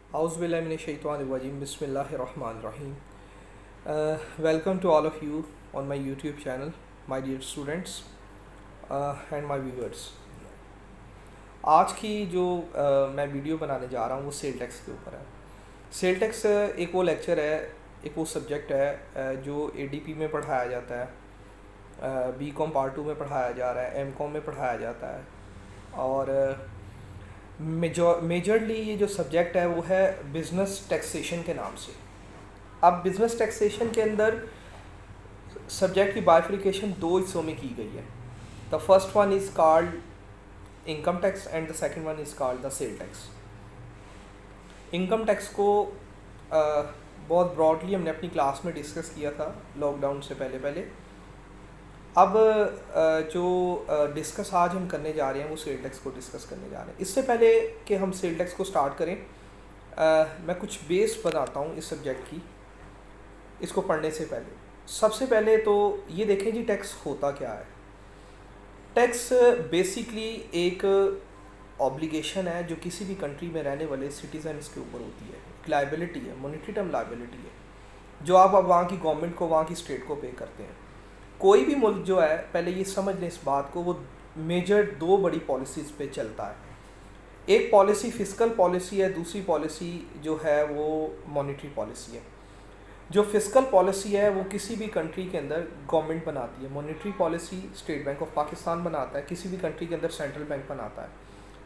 Auzubillahiminash-shaytanir-rajim. Bismillahir-Rahmanir-Rahim. Welcome to all of you on my YouTube channel, my dear students and my viewers. आज की जो मैं video बनाने जा रहा हूँ वो सेल टैक्स के ऊपर है। सेल टैक्स एक वो लेक्चर है, एक वो सब्जेक्ट है जो एडीपी में पढ़ाया जाता है, बीकॉम पार्ट 2 में पढ़ाया जा रहा है, एमकॉम में पढ़ाया जाता है और मेजरली ये जो सब्जेक्ट है वो है बिज़नेस टैक्सेशन के नाम से। अब बिज़नेस टैक्सेशन के अंदर सब्जेक्ट की बाइफिकेशन दो हिस्सों में की गई है। The first one is called income tax and the second one is called the sale tax. Income tax को बहुत ब्रॉडली हमने अपनी क्लास में डिस्कस किया था लॉकडाउन से पहले। अब जो डिस्कस आज हम करने जा रहे हैं वो सेल टैक्स को डिस्कस करने जा रहे हैं। इससे पहले कि हम सेल टैक्स को स्टार्ट करें, मैं कुछ बेस बताता हूँ इस सब्जेक्ट की, इसको पढ़ने से पहले। सबसे पहले तो ये देखें जी टैक्स होता क्या है। टैक्स बेसिकली एक ऑब्लिगेशन है जो किसी भी कंट्री में रहने वाले सिटीजन्स के ऊपर होती है। एक लाइबिलिटी है, मॉनेटरी टर्म लाइबिलिटी है, जो आप अब वहाँ की गवर्नमेंट को, वहाँ की स्टेट को पे करते हैं। कोई भी मुल्क जो है, पहले ये समझ लें इस बात को, वो मेजर दो बड़ी पॉलिसीज़ पे चलता है। एक पॉलिसी फिस्कल पॉलिसी है, दूसरी पॉलिसी जो है वो मॉनेटरी पॉलिसी है। जो फिस्कल पॉलिसी है वो किसी भी कंट्री के अंदर गवर्नमेंट बनाती है। Monetary policy state bank of Pakistan बनाता है, किसी भी कंट्री के अंदर सेंट्रल बैंक बनाता है,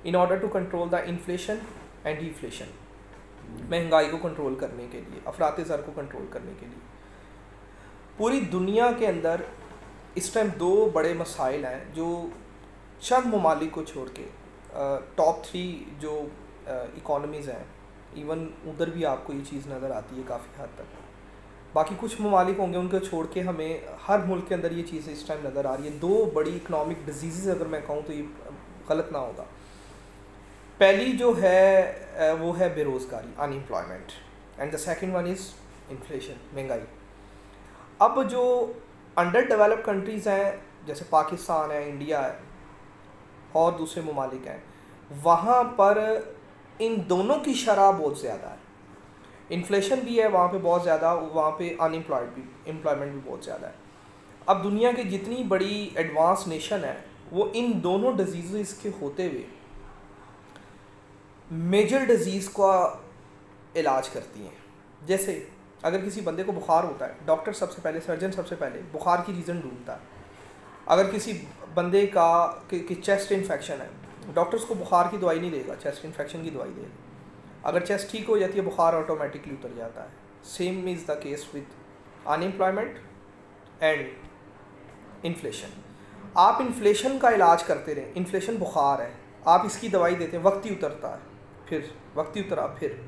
in order to control the inflation and deflation, महंगाई को कंट्रोल करने के लिए, अफरात ज़र को कंट्रोल करने के लिए। पूरी दुनिया के अंदर इस टाइम दो बड़े मसाइल हैं जो चंद ममालिक को छोड़ के टॉप 3 जो इकॉनमीज़ हैं, इवन उधर भी आपको ये चीज़ नज़र आती है काफ़ी हद तक। बाकी कुछ ममालिक होंगे उनको छोड़ के हमें हर मुल्क के अंदर ये चीज़ इस टाइम नज़र आ रही है। दो बड़ी इकनॉमिक डिजीज़ अगर मैं कहूँ तो ये गलत ना होगा। पहली जो है वो है बेरोज़गारी, unemployment, and the second one is inflation, महंगाई। अब जो अंडर डेवलप कंट्रीज़ हैं जैसे पाकिस्तान है, इंडिया है और दूसरे ममालिक हैं, वहाँ पर इन दोनों की शरह बहुत ज़्यादा है। इन्फ्लेशन भी है वहाँ पे बहुत ज़्यादा, वहाँ पे एम्प्लॉयमेंट भी बहुत ज़्यादा है। अब दुनिया की जितनी बड़ी एडवांस नेशन है वो इन दोनों डिजीज़ के होते हुए मेजर डिजीज़ का इलाज करती हैं। जैसे अगर किसी बंदे को बुखार होता है, डॉक्टर सबसे पहले, सर्जन सबसे पहले बुखार की रीज़न ढूंढता है। अगर किसी बंदे का कि चेस्ट इन्फेक्शन है, डॉक्टर्स को बुखार की दवाई नहीं देगा, चेस्ट इन्फेक्शन की दवाई देगा। अगर चेस्ट ठीक हो जाती है, बुखार ऑटोमेटिकली उतर जाता है। Same is the case with unemployment and inflation. आप इन्फ्लेशन का इलाज करते रहें, इन्फ्लेशन बुखार है, आप इसकी दवाई देते हैं, वक्त ही उतरता है, फिर वक्त ही उतरा फिर।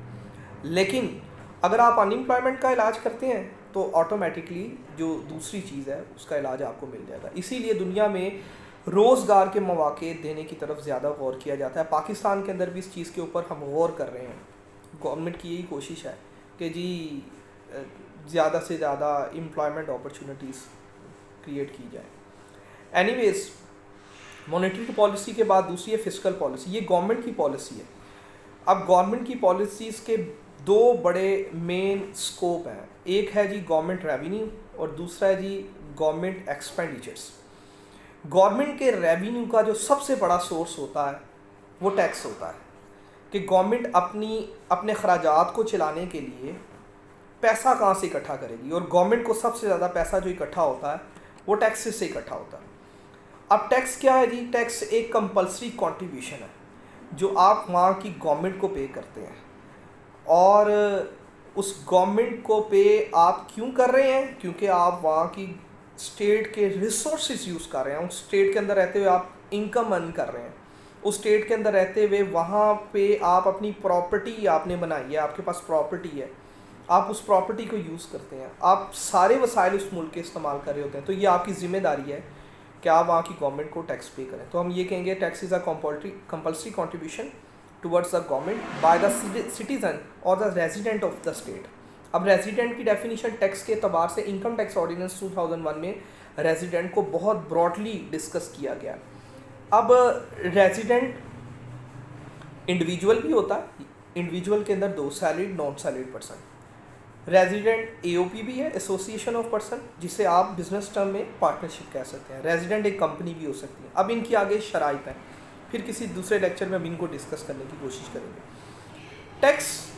लेकिन अगर आप अनएम्प्लॉयमेंट का इलाज करते हैं तो ऑटोमेटिकली जो दूसरी चीज़ है उसका इलाज आपको मिल जाएगा। इसीलिए दुनिया में रोज़गार के मौके देने की तरफ ज़्यादा गौर किया जाता है। पाकिस्तान के अंदर भी इस चीज़ के ऊपर हम गौर कर रहे हैं। गवर्नमेंट की यही कोशिश है कि जी ज़्यादा से ज़्यादा एम्प्लॉयमेंट अपॉर्चुनिटीज़ क्रिएट की जाए। एनीवेज़, मॉनेटरी पॉलिसी के बाद दूसरी है फिस्कल पॉलिसी। ये गवर्नमेंट की पॉलिसी है। अब गवर्नमेंट की पॉलिसीज़ के दो बड़े मेन स्कोप हैं। एक है जी गवर्नमेंट रेवेन्यू और दूसरा है जी गवर्नमेंट एक्सपेंडिचर्स। गवर्नमेंट के रेवेन्यू का जो सबसे बड़ा सोर्स होता है वो टैक्स होता है कि गवर्नमेंट अपने खराजात को चलाने के लिए पैसा कहाँ से इकट्ठा करेगी, और गवर्नमेंट को सबसे ज़्यादा पैसा जो इकट्ठा होता है वो टैक्सेस से इकट्ठा होता है। अब टैक्स क्या है जी? टैक्स एक कंपल्सरी कॉन्ट्रीब्यूशन है जो आप वहाँ की गवर्नमेंट को पे करते हैं, और उस गवर्नमेंट को पे आप क्यों कर रहे हैं? क्योंकि आप वहाँ की स्टेट के रिसोर्सेज यूज़ कर रहे हैं। उस स्टेट के अंदर रहते हुए आप इनकम अर्न कर रहे हैं। उस स्टेट के अंदर रहते हुए वहाँ पे आप अपनी प्रॉपर्टी आपने बनाई है, आपके पास प्रॉपर्टी है, आप उस प्रॉपर्टी को यूज़ करते हैं, आप सारे वसाइल उस मुल्क के इस्तेमाल कर रहे होते हैं। तो ये आपकी ज़िम्मेदारी है कि आप वहाँ की गवर्नमेंट को टैक्स पे करें। तो हम ये कहेंगे tax is a compulsory contribution towards the government by the citizen or the resident of the state। अब रेजिडेंट की डेफिनेशन टैक्स के अतबार से इनकम टैक्स ऑर्डिनेंस 2001 में रेजिडेंट को बहुत ब्रॉडली डिस्कस किया गया। अब रेजिडेंट इंडिविजुअल भी होता है, इंडिविजुअल के अंदर दो, salaried non salaried person. Resident AOP भी है, एसोसिएशन ऑफ पर्सन, जिसे आप बिजनेस टर्म में पार्टनरशिप कह सकते हैं। रेजिडेंट एक कंपनी भी हो सकती है। अब इनकी आगे शराइत हैं, फिर किसी दूसरे लेक्चर में हम इनको डिस्कस करने की कोशिश करेंगे। टैक्स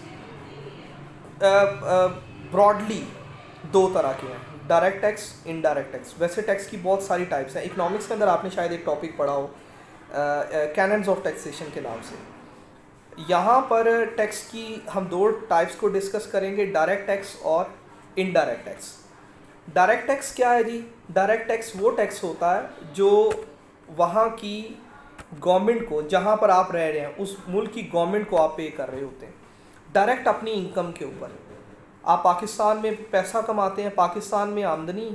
ब्रॉडली दो तरह के हैं, डायरेक्ट टैक्स, इनडायरेक्ट टैक्स। वैसे टैक्स की बहुत सारी टाइप्स हैं। इकोनॉमिक्स के अंदर आपने शायद एक टॉपिक पढ़ा हो कैनन्स ऑफ टैक्सेशन के नाम से। यहाँ पर टैक्स की हम दो टाइप्स को डिस्कस करेंगे, डायरेक्ट टैक्स और इनडायरेक्ट टैक्स। डायरेक्ट टैक्स क्या है जी? डायरेक्ट टैक्स वो टैक्स होता है जो वहाँ की गवर्नमेंट को, जहाँ पर आप रह रहे हैं उस मुल्क की गवर्नमेंट को आप पे कर रहे होते हैं डायरेक्ट अपनी इनकम के ऊपर। आप पाकिस्तान में पैसा कमाते हैं, पाकिस्तान में आमदनी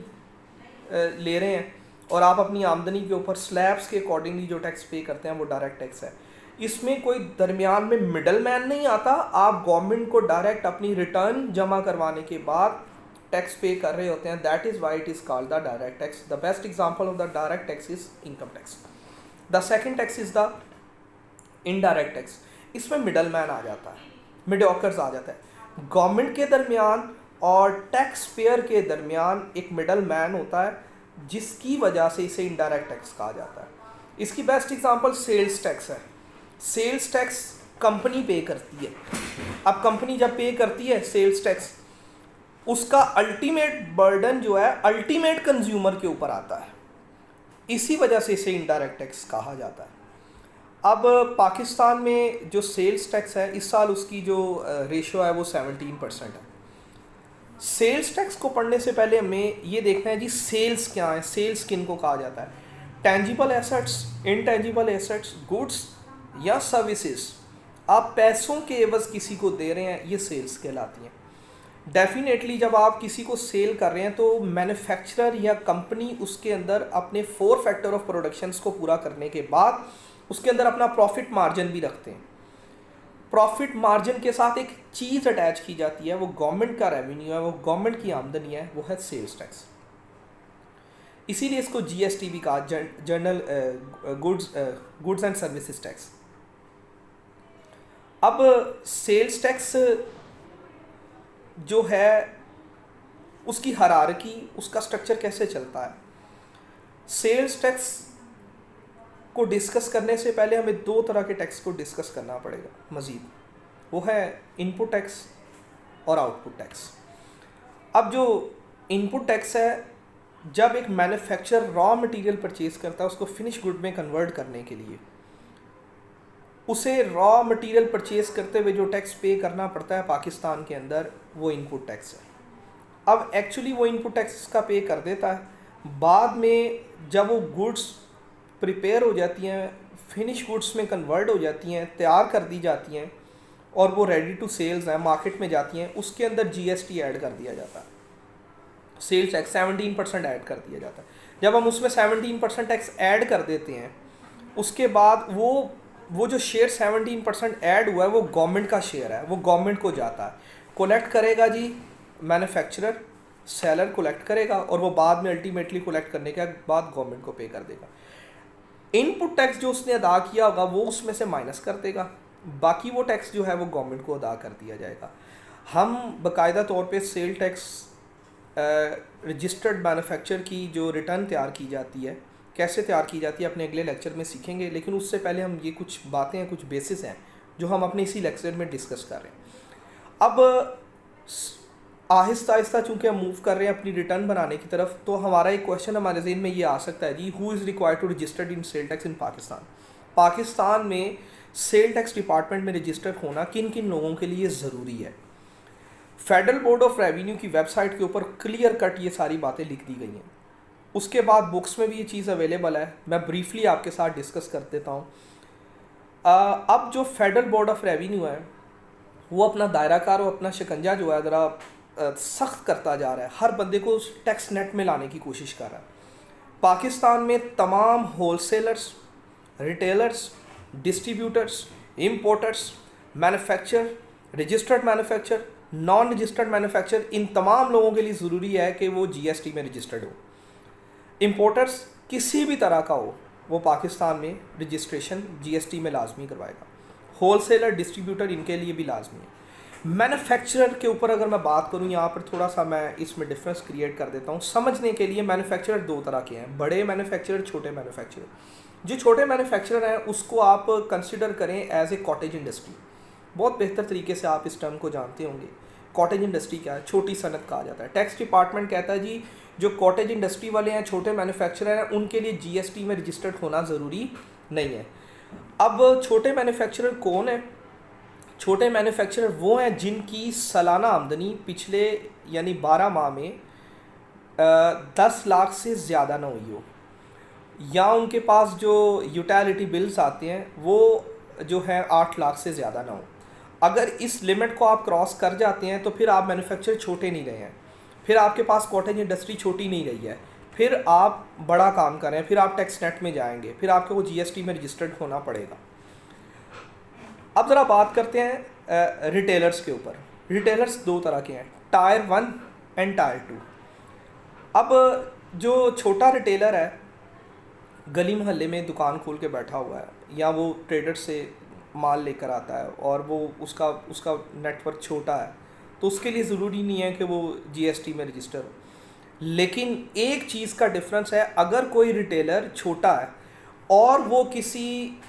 ले रहे हैं, और आप अपनी आमदनी के ऊपर स्लैब्स के अकॉर्डिंगली जो टैक्स पे करते हैं वो डायरेक्ट टैक्स है। इसमें कोई दरमियान में मिडल मैन नहीं आता। आप गवर्नमेंट को डायरेक्ट अपनी रिटर्न जमा करवाने के बाद टैक्स पे कर रहे होते हैं। That is why it is called the direct tax. The best example of the direct tax is income tax. The second tax is the indirect tax. इसमें मिडल मैन आ जाता है, मिडियोकर्स आ जाता है। गवर्नमेंट के दरमियान और टैक्स पेयर के दरमियान एक मिडल मैन होता है, जिसकी वजह से इसे इनडायरेक्ट टैक्स कहा जाता है। इसकी बेस्ट एग्जांपल सेल्स टैक्स है। सेल्स टैक्स कंपनी पे करती है। अब कंपनी जब पे करती है सेल्स टैक्स, उसका अल्टीमेट बर्डन जो है अल्टीमेट कंज्यूमर के ऊपर आता है। इसी वजह से इसे इनडायरेक्ट टैक्स कहा जाता है। अब पाकिस्तान में जो सेल्स टैक्स है, इस साल उसकी जो रेशो है वो 17% है। सेल्स टैक्स को पढ़ने से पहले हमें ये देखना है जी सेल्स क्या है, सेल्स किन को कहा जाता है। Tangible assets, intangible assets, goods या सर्विसेज आप पैसों के एवज किसी को दे रहे हैं, ये सेल्स कहलाती हैं। डेफिनेटली जब आप किसी को सेल कर रहे हैं तो मैन्युफैक्चरर या कंपनी उसके अंदर अपने 4 फैक्टर ऑफ प्रोडक्शंस को पूरा करने के बाद उसके अंदर अपना प्रॉफिट मार्जिन भी रखते हैं। प्रॉफिट मार्जिन के साथ एक चीज़ अटैच की जाती है, वो गवर्नमेंट का रेवेन्यू है, वो गवर्नमेंट की आमदनी है, वो है सेल्स टैक्स। इसीलिए इसको जीएसटी भी कहा, general goods and services tax. अब सेल्स टैक्स जो है उसकी हायरार्की, उसका स्ट्रक्चर कैसे चलता है। सेल्स टैक्स को डिस्कस करने से पहले हमें 2 तरह के टैक्स को डिस्कस करना पड़ेगा मज़ीद। वो है इनपुट टैक्स और आउटपुट टैक्स। अब जो इनपुट टैक्स है, जब एक मैन्युफैक्चरर रॉ मटेरियल परचेज करता है उसको फिनिश गुड में कन्वर्ट करने के लिए, उसे रॉ मटेरियल परचेज करते हुए जो टैक्स पे करना पड़ता है पाकिस्तान के अंदर, वो इनपुट टैक्स है। अब एक्चुअली वो इनपुट टैक्स का पे कर देता है। बाद में जब वो गुड्स प्रिपेयर हो जाती हैं, फिनिश गुड्स में कन्वर्ट हो जाती हैं, तैयार कर दी जाती हैं और वो रेडी टू सेल्स हैं, मार्केट में जाती हैं, उसके अंदर जीएसटी ऐड कर दिया जाता है। सेल्स टैक्स 17% ऐड कर दिया जाता है। जब हम उसमें 17% टैक्स ऐड कर देते हैं, उसके बाद वो जो शेयर 17% ऐड हुआ है वो गवर्नमेंट का शेयर है, वो गवर्नमेंट को जाता है। कलेक्ट करेगा जी मैन्युफैक्चरर, सेलर कलेक्ट करेगा और वो बाद में अल्टीमेटली कलेक्ट करने के बाद गवर्नमेंट को पे कर देगा। इनपुट टैक्स जो उसने अदा किया होगा वो उसमें से माइनस कर देगा, बाकी वो टैक्स जो है वो गवर्नमेंट को अदा कर दिया जाएगा। हम बाकायदा तौर पे सेल टैक्स रजिस्टर्ड मैन्युफैक्चर की जो रिटर्न तैयार की जाती है, कैसे तैयार की जाती है अपने अगले लेक्चर में सीखेंगे, लेकिन उससे पहले हम ये कुछ बातें हैं, कुछ बेसिस हैं जो हम अपने इसी लेक्चर में डिस्कस कर रहे हैं। अब आहिस्ता आहिस्ता चूँकि हम मूव कर रहे हैं अपनी रिटर्न बनाने की तरफ, तो हमारा एक क्वेश्चन हमारे ज़हन में ये आ सकता है ji, who is required to registered in sale tax in Pakistan. Pakistan में सेल टैक्स डिपार्टमेंट में रजिस्टर्ड होना किन किन लोगों के लिए ज़रूरी है। फेडरल बोर्ड ऑफ रेवेन्यू की वेबसाइट के ऊपर क्लियर कट ये सारी बातें लिख दी गई हैं। उसके बाद बुक्स में भी ये चीज़ अवेलेबल है, मैं ब्रीफली आपके साथ डिस्कस कर देता हूँ। अब जो फेडरल बोर्ड ऑफ रेवेन्यू है वो अपना दायरा कार और अपना शिकंजा जो है ज़रा सख्त करता जा रहा है, हर बंदे को टैक्स नेट में लाने की कोशिश कर रहा है। पाकिस्तान में तमाम wholesalers, retailers, distributors, importers, manufacture, registered manufacture, non registered manufacture, इन तमाम लोगों के लिए ज़रूरी है कि वो जीएसटी में रजिस्टर्ड हो। इंपोर्टर्स किसी भी तरह का हो, वो पाकिस्तान में रजिस्ट्रेशन जीएसटी में लाजमी करवाएगा। होलसेलर, डिस्ट्रीब्यूटर, इनके लिए भी लाजमी है। मैन्युफैक्चरर के ऊपर अगर मैं बात करूं, यहाँ पर थोड़ा सा मैं इसमें डिफरेंस क्रिएट कर देता हूँ समझने के लिए। मैन्युफैक्चरर दो तरह के हैं, बड़े मैन्युफैक्चरर, छोटे मैन्युफैक्चरर। जो छोटे मैन्युफैक्चरर हैं उसको आप कंसिडर करें एज ए कॉटेज इंडस्ट्री। बहुत बेहतर तरीके से आप इस टर्म को जानते होंगे। कॉटेज इंडस्ट्री क्या है? छोटी सनत कहा जाता है। टैक्स डिपार्टमेंट कहता है जी जो कॉटेज इंडस्ट्री वाले हैं, छोटे मैन्युफैक्चरर हैं, उनके लिए जीएसटी में रजिस्टर्ड होना ज़रूरी नहीं है। अब छोटे मैन्युफैक्चरर कौन है? छोटे मैन्युफैक्चरर वो हैं जिनकी सालाना आमदनी पिछले यानी 12 माह में 10 लाख से ज़्यादा ना हुई हो, या उनके पास जो यूटिलिटी बिल्स आते हैं वो जो है 8 लाख से ज़्यादा ना हो। अगर इस लिमिट को आप क्रॉस कर जाते हैं तो फिर आप मैन्युफैक्चरर छोटे नहीं रहे हैं, फिर आपके पास कॉटेज इंडस्ट्री छोटी नहीं रही है, फिर आप बड़ा काम कर रहे हैं, फिर आप टैक्स नेट में जाएंगे, फिर आपको वो जीएसटी में रजिस्टर्ड होना पड़ेगा। अब ज़रा बात करते हैं रिटेलर्स के ऊपर। रिटेलर्स दो तरह के हैं, टायर 1 एंड टायर 2। अब जो छोटा रिटेलर है, गली मोहल्ले में दुकान खोल के बैठा हुआ है, या वो ट्रेडर से माल लेकर आता है और वो उसका नेटवर्क छोटा है, तो उसके लिए ज़रूरी नहीं है कि वो जीएसटी में रजिस्टर हो। लेकिन एक चीज़ का डिफरेंस है, अगर कोई रिटेलर छोटा है और वो किसी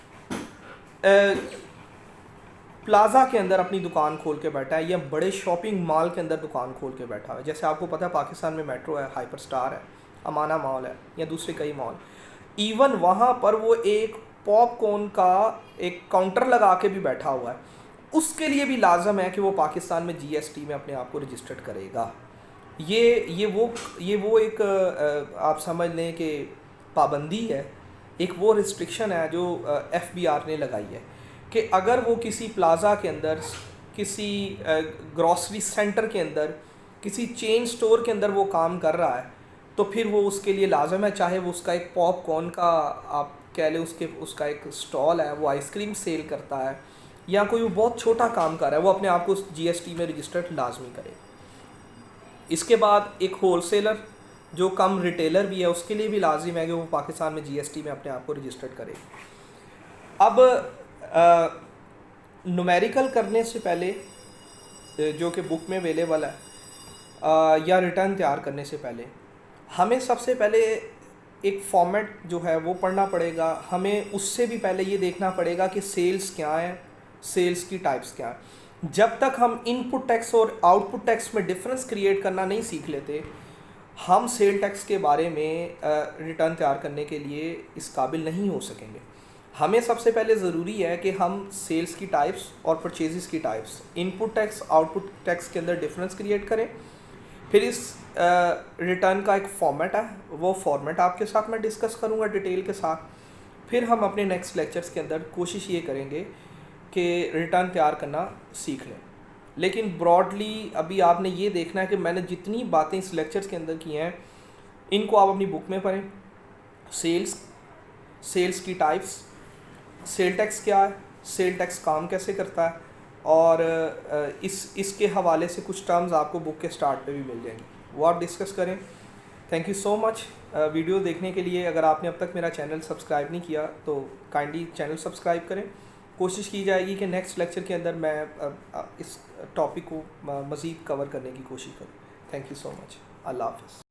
प्लाज़ा के अंदर अपनी दुकान खोल के बैठा है, या बड़े शॉपिंग मॉल के अंदर दुकान खोल के बैठा है, जैसे आपको पता है पाकिस्तान में मेट्रो है, हाइपर स्टार है, अमाना मॉल है, या दूसरे कई मॉल, इवन वहाँ पर वो एक पॉपकॉर्न का एक काउंटर लगा के भी बैठा हुआ है, उसके लिए भी लाजम है कि वो पाकिस्तान में जीएसटी में अपने आप को रजिस्टर्ड करेगा। ये वो एक आप समझ लें कि पाबंदी है, एक वो रिस्ट्रिक्शन है जो एफबीआर ने लगाई है कि अगर वो किसी प्लाज़ा के अंदर, किसी ग्रॉसरी सेंटर के अंदर, किसी चेन स्टोर के अंदर वो काम कर रहा है, तो फिर वो उसके लिए लाजम है, चाहे वो उसका एक पॉपकॉर्न का आप कह लें उसका एक स्टॉल है, वो आइसक्रीम सेल करता है, या कोई वो बहुत छोटा काम कर रहा है, वो अपने आप को जीएसटी में रजिस्टर्ड लाजमी करे। इसके बाद एक होलसेलर जो कम रिटेलर भी है, उसके लिए भी लाजिम है कि वो पाकिस्तान में जीएसटी में अपने आप को रजिस्टर्ड करे। अब न्यूमेरिकल करने से पहले, जो कि बुक में अवेलेबल है, या रिटर्न तैयार करने से पहले हमें सबसे पहले एक फॉर्मेट जो है वो पढ़ना पड़ेगा। हमें उससे भी पहले ये देखना पड़ेगा कि सेल्स क्या हैं, सेल्स की टाइप्स क्या हैं। जब तक हम इनपुट टैक्स और आउटपुट टैक्स में डिफरेंस क्रिएट करना नहीं सीख लेते, हम सेल टैक्स के बारे में रिटर्न तैयार करने के लिए इस काबिल नहीं हो सकेंगे। हमें सबसे पहले ज़रूरी है कि हम सेल्स की टाइप्स और परचेजेस की types, input tax output tax के अंदर डिफरेंस क्रिएट करें। फिर इस रिटर्न का एक फॉर्मेट है, वो फॉर्मेट आपके साथ मैं डिस्कस करूँगा डिटेल के साथ। फिर हम अपने नेक्स्ट लेक्चर्स के अंदर कोशिश ये करेंगे कि रिटर्न तैयार करना सीख लें। लेकिन ब्रॉडली अभी आपने ये देखना है कि मैंने जितनी बातें इस लेक्चर्स के अंदर की हैं, इनको आप अपनी बुक में पढ़ें। सेल्स की टाइप्स, सेल टैक्स क्या है, सेल टैक्स काम कैसे करता है, और इसके हवाले से कुछ टर्म्स आपको बुक के स्टार्ट पे भी मिल जाएंगी, वो आप डिस्कस करें। Thank you so much video देखने के लिए। अगर आपने अब तक मेरा चैनल सब्सक्राइब नहीं किया तो काइंडली चैनल सब्सक्राइब करें। कोशिश की जाएगी कि नेक्स्ट लेक्चर के अंदर मैं इस टॉपिक को मज़ीद कवर करने की कोशिश करूँ। Thank you so much. अल्लाह हाफ़िज़।